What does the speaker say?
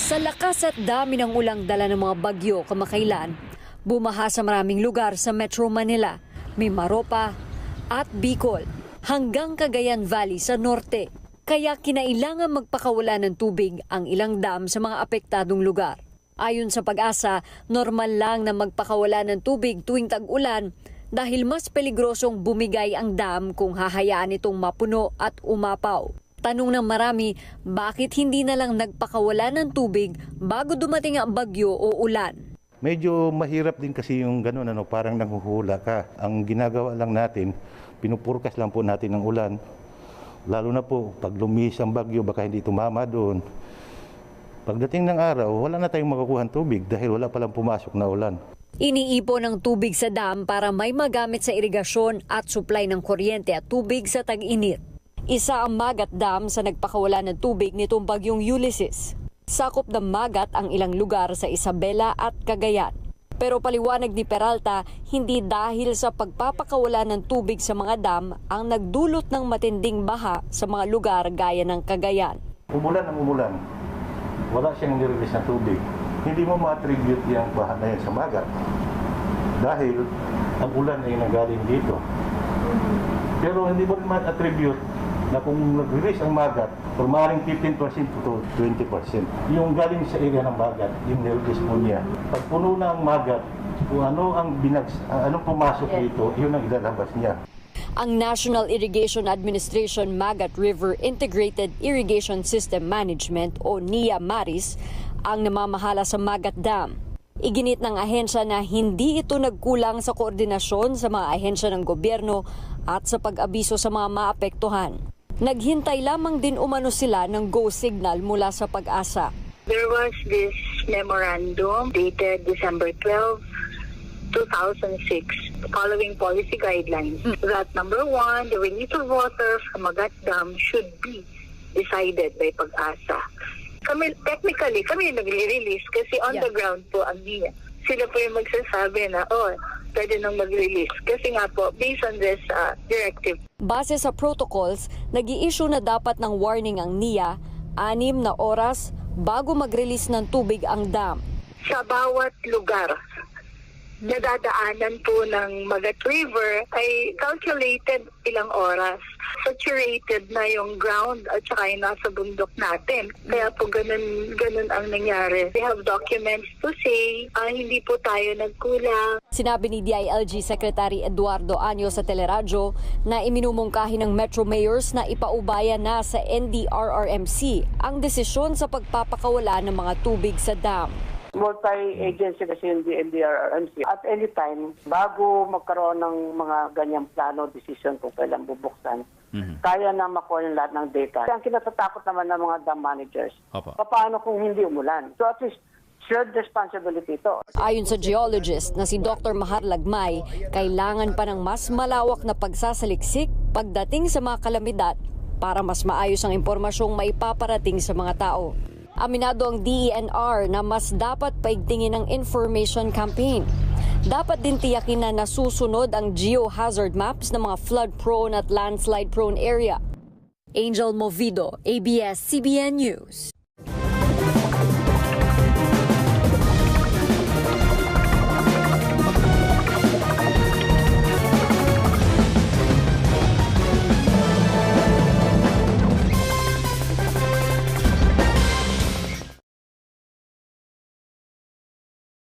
Sa lakas at dami ng ulang dala ng mga bagyo kamakailan, bumaha sa maraming lugar sa Metro Manila, Mimaropa at Bicol hanggang Cagayan Valley sa norte. Kaya kinailangan magpakawala ng tubig ang ilang dam sa mga apektadong lugar. Ayon sa Pag-asa, normal lang na magpakawala ng tubig tuwing tag-ulan dahil mas peligrosong bumigay ang dam kung hahayaan itong mapuno at umapaw. Tanong ng marami, bakit hindi na lang nagpakawala ng tubig bago dumating ang bagyo o ulan? Medyo mahirap din kasi yung gano'n, parang nanghuhula ka. Ang ginagawa lang natin, pinupurkas lang po natin ng ulan. Lalo na po, pag lumihis ang bagyo, baka hindi tumama doon. Pagdating ng araw, wala na tayong makukuha ng tubig dahil wala palang pumasok na ulan. Iniipon ng tubig sa dam para may magamit sa irigasyon at supply ng kuryente at tubig sa tag-init. Isa ang Magat Dam sa nagpakawala ng tubig nitong bagyong Ulysses. Sakop ng Magat ang ilang lugar sa Isabela at Cagayan. Pero paliwanag ni Peralta, hindi dahil sa pagpapakawala ng tubig sa mga dam ang nagdulot ng matinding baha sa mga lugar gaya ng Cagayan. Umulan ang umulan, wala siyang nirelease na tubig. Hindi mo ma-attribute yung baha na yan sa Magat dahil ang ulan ay nanggaling dito. Pero hindi mo rin ma-attribute na kung nag-release ang Magat, maaaring 15% to 20%. Yung galing sa area ng Magat, yung nirelease mo niya. Pag puno na ang Magat, kung anong pumasok dito, yun ang ilalabas niya. Ang National Irrigation Administration Magat River Integrated Irrigation System Management o NIA-MARIS ang namamahala sa Magat Dam. Iginit ng ahensya na hindi ito nagkulang sa koordinasyon sa mga ahensya ng gobyerno at sa pag-abiso sa mga maapektuhan. Naghintay lamang din umano sila ng go signal mula sa Pag-asa. There was this memorandum dated December 12, 2006, following policy guidelines that number one, the release of water from Magat Dam should be decided by Pag-asa. Kami nagre-release kasi on the ground po ang NIA. Sila po yung magsasabi na, pwede nang mag-release. Kasi nga po, based on this directive. Base sa protocols, nag-i-issue na dapat ng warning ang NIA 6 na oras bago mag-release ng tubig ang dam. Sa bawat lugar na dadaanan po ng Magat River ay calculated ilang oras. Saturated na yung ground at saka yung nasa bundok natin. Kaya po ganun ang nangyari. We have documents to say hindi po tayo nagkulang. Sinabi ni DILG Secretary Eduardo Anyo sa teleradyo na iminumungkahi ng Metro Mayors na ipaubaya na sa NDRRMC ang desisyon sa pagpapakawala ng mga tubig sa dam. Multi-agency kasi yung NDRRMC. At any time, bago magkaroon ng mga ganyang plano, decision kung kailan bubuksan, kaya na makuha yung lahat ng data. Ang kinatatakot naman ng mga dam managers, paano kung hindi umulan? So at least, shared responsibility ito. Ayon sa geologist na si Dr. Mahar Lagmay, kailangan pa ng mas malawak na pagsasaliksik pagdating sa mga kalamidad para mas maayos ang impormasyong maipaparating sa mga tao. Aminado ang DENR na mas dapat paigtingin ang information campaign. Dapat din tiyakin na nasusunod ang geohazard maps ng mga flood-prone at landslide-prone area. Angel Movido, ABS-CBN News.